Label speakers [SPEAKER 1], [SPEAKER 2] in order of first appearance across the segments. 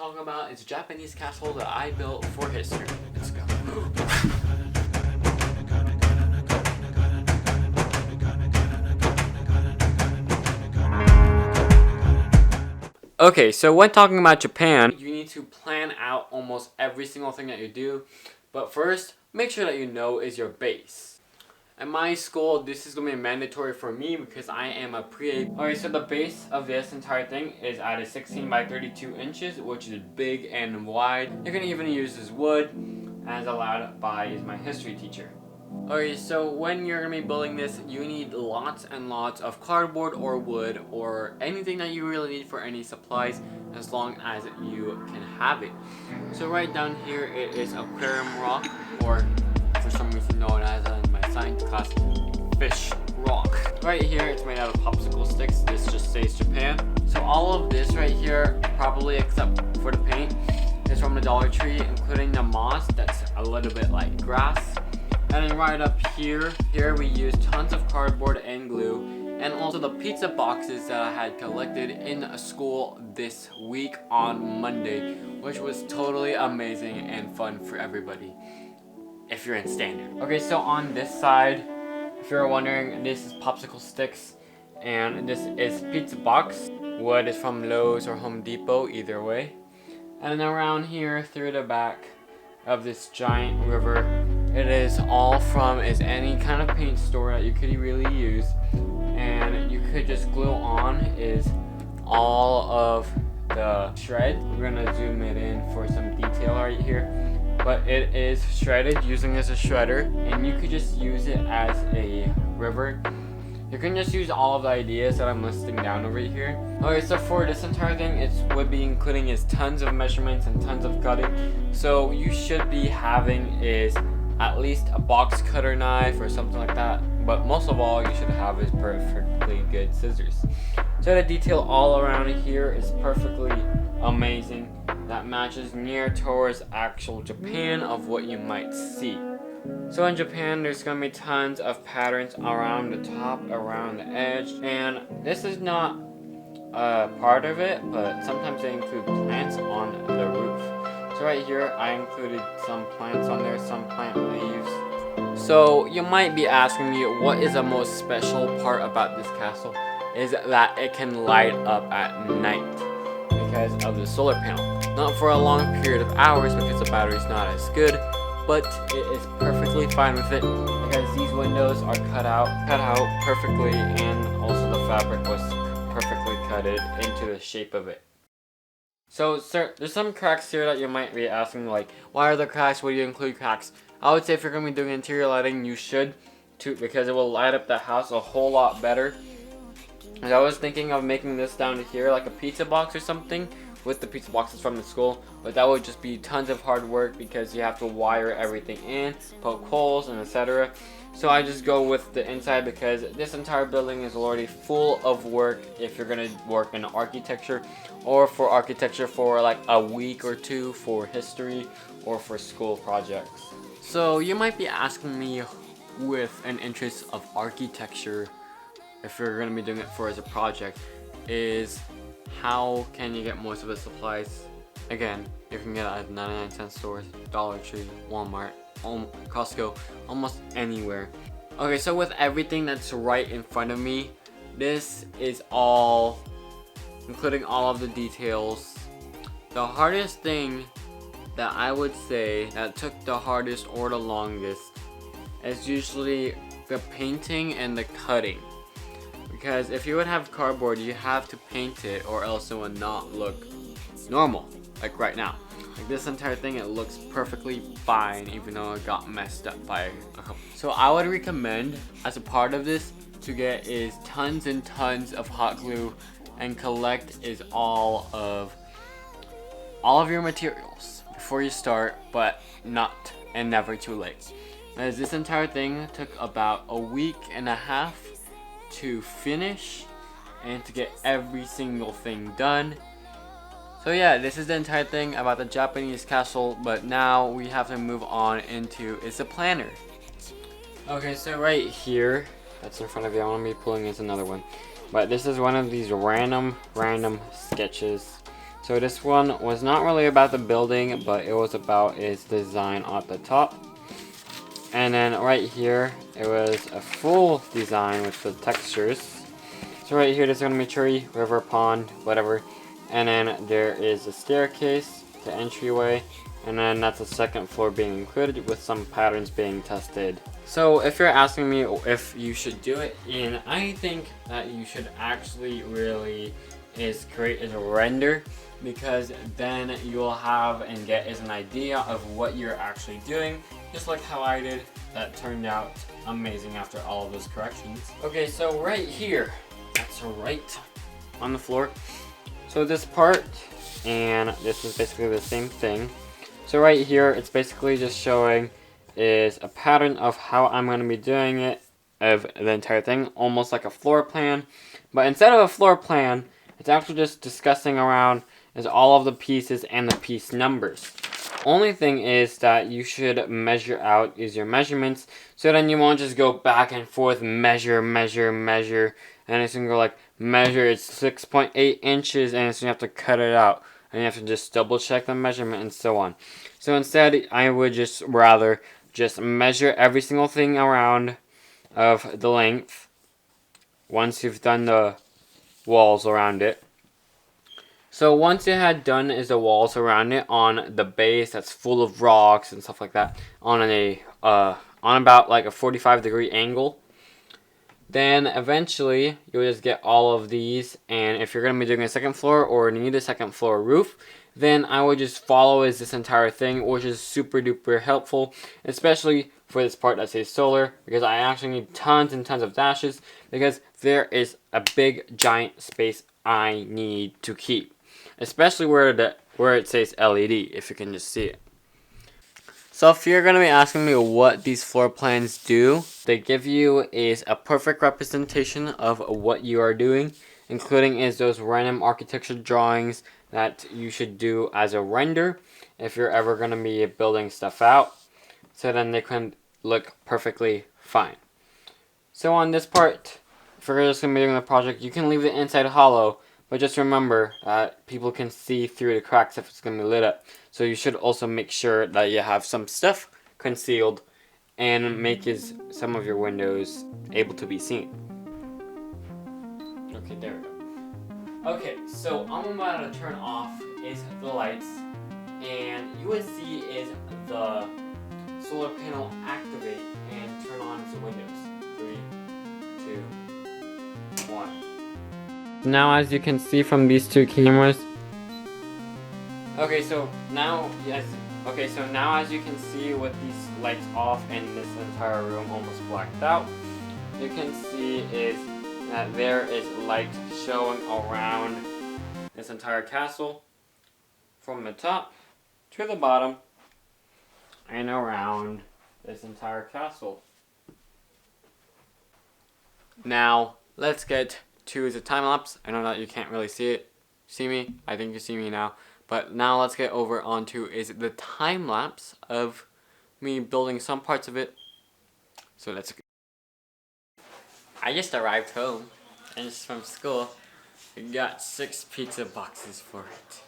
[SPEAKER 1] talking about is a Japanese castle that I built for history. Let's go. Okay, so when talking about Japan, you need to plan out almost every single thing that you do. But first, make sure that you know is your base. At my school, this is going to be mandatory for me because I am a pre-A. Alright, so the base of this entire thing is at a 16 by 32 inches, which is big and wide. You can even use this wood, as allowed by my history teacher. Alright, so when you're going to be building this, you need lots and lots of cardboard or wood or anything that you really need for any supplies, as long as you can have it. So right down here it is aquarium rock, or for some reason known as in my science class, fish rock. Right here it's made out of popsicle sticks. This just says Japan. So all of this right here, probably except for the paint, is from the Dollar Tree, including the moss that's a little bit like grass. And then right up here we use tons of cardboard and glue, and also the pizza boxes that I had collected in school this week on Monday, which was totally amazing and fun for everybody, if you're in standard. Okay, so on this side, if you're wondering, this is popsicle sticks, and this is pizza box. Wood is from Lowe's or Home Depot, either way. And then around here, through the back of this giant river, it is all from any kind of paint store that you could really use, and you could just glue on is all of the shred. We're gonna zoom it in for some detail right here, but it is shredded using as a shredder, and you could just use it as a river. You can just use all of the ideas that I'm listing down over here. Okay, so for this entire thing, it would be including is tons of measurements and tons of cutting. So you should be having is at least a box cutter knife or something like that. But most of all, you should have is perfectly good scissors. So the detail all around here is perfectly amazing. That matches near towards actual Japan of what you might see. So in Japan, there's going to be tons of patterns around the top, around the edge, and this is not part of it, but sometimes they include plants on the roof. So right here, I included some plants on there, some plant leaves. So you might be asking me, what is the most special part about this castle? Is that it can light up at night because of the solar panel. Not for a long period of hours because the battery's not as good, but it is perfectly fine with it because these windows are cut out perfectly, and also the fabric was perfectly cutted into the shape of it. So sir, there's some cracks here that you might be asking, like, why are there cracks? Why do you include cracks? I would say if you're going to be doing interior lighting, you should too, because it will light up the house a whole lot better. And I was thinking of making this down to here like a pizza box or something, with the pizza boxes from the school, but that would just be tons of hard work because you have to wire everything in, poke holes, and etc. So I just go with the inside because this entire building is already full of work if you're gonna work in architecture, or for architecture for like a week or two for history or for school projects. So you might be asking me, with an interest of architecture, if you're gonna be doing it for as a project, is how can you get most of the supplies? Again, you can get it at 99-cent stores, Dollar Tree, Walmart, Costco, almost anywhere. Okay, so with everything that's right in front of me, this is all, including all of the details. The hardest thing that I would say that took the hardest or the longest is usually the painting and the cutting. Because if you would have cardboard, you have to paint it or else it would not look normal, like right now. Like this entire thing, it looks perfectly fine even though it got messed up by a couple. So I would recommend, as a part of this, to get is tons and tons of hot glue and collect is all of your materials before you start, but not and never too late. As this entire thing took about a week and a half to finish and to get every single thing done. So yeah, this is the entire thing about the Japanese castle, but now we have to move on into is the planner. Okay, so right here, that's in front of you, I want to be pulling is another one. But this is one of these random sketches. So this one was not really about the building, but it was about its design at the top. And then right here, it was a full design with the textures. So right here, there's gonna be tree, river, pond, whatever. And then there is a staircase, the entryway, and then that's the second floor being included with some patterns being tested. So if you're asking me if you should do it, and I think that you should actually really create a render, because then you'll have and get an idea of what you're actually doing, just like how I did. That turned out amazing after all of those corrections. Okay, so right here, that's right on the floor. So this part and this is basically the same thing. So right here, it's basically just showing is a pattern of how I'm going to be doing it, of the entire thing, almost like a floor plan. But instead of a floor plan, it's actually just discussing around is all of the pieces and the piece numbers. Only thing is that you should measure out is your measurements, so then you won't just go back and forth, measure, and it's gonna go like measure it's 6.8 inches, and so you have to cut it out, and you have to just double check the measurement and so on. So instead, I would just rather just measure every single thing around of the length once you've done the walls around it. So once you had done is the walls around it on the base that's full of rocks and stuff like that on on about like a 45-degree angle, then eventually you'll just get all of these. And if you're going to be doing a second floor or need a second floor roof, then I would just follow this entire thing, which is super duper helpful, especially for this part that says solar, because I actually need tons and tons of dashes, because there is a big giant space I need to keep, especially where it says LED, if you can just see it. So if you're going to be asking me what these floor plans do, they give you is a perfect representation of what you are doing, including is those random architecture drawings that you should do as a render if you're ever going to be building stuff out, so then they can look perfectly fine. So on this part, if you're just going to be doing the project, you can leave the inside hollow, but just remember that people can see through the cracks if it's going to be lit up. So you should also make sure that you have some stuff concealed and make some of your windows able to be seen. Okay, there we go. Okay, so I'm about to turn off is the lights, and you would see is the solar panel activate and turn on the windows. 3, 2, 1. Now as you can see from these two cameras. Okay, so now as you can see with these lights off and this entire room almost blacked out, you can see is that there is light showing around this entire castle from the top to the bottom and around this entire castle. Now let's get to the time lapse. I know that you can't really see me. I think you see me now. But now let's get over onto is the time lapse of me building some parts of it. So let's go. I just arrived home and it's from school. We got 6 pizza boxes for it.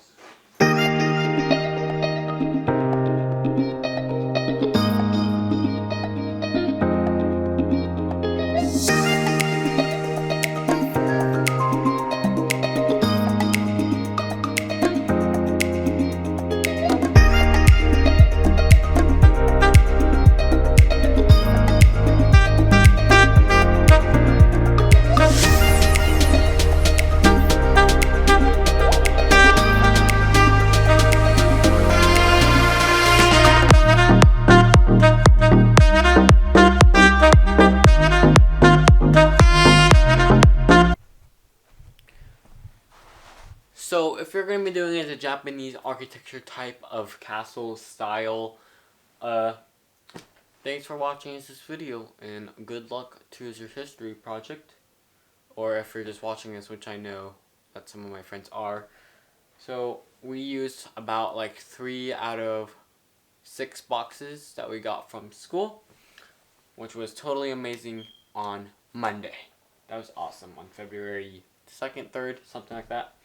[SPEAKER 1] So if you're going to be doing it as a Japanese architecture type of castle style, thanks for watching this video, and good luck to your history project. Or if you're just watching this, which I know that some of my friends are. So we used about like 3 out of 6 boxes that we got from school, which was totally amazing on Monday. That was awesome, on February 2nd, 3rd, something like that.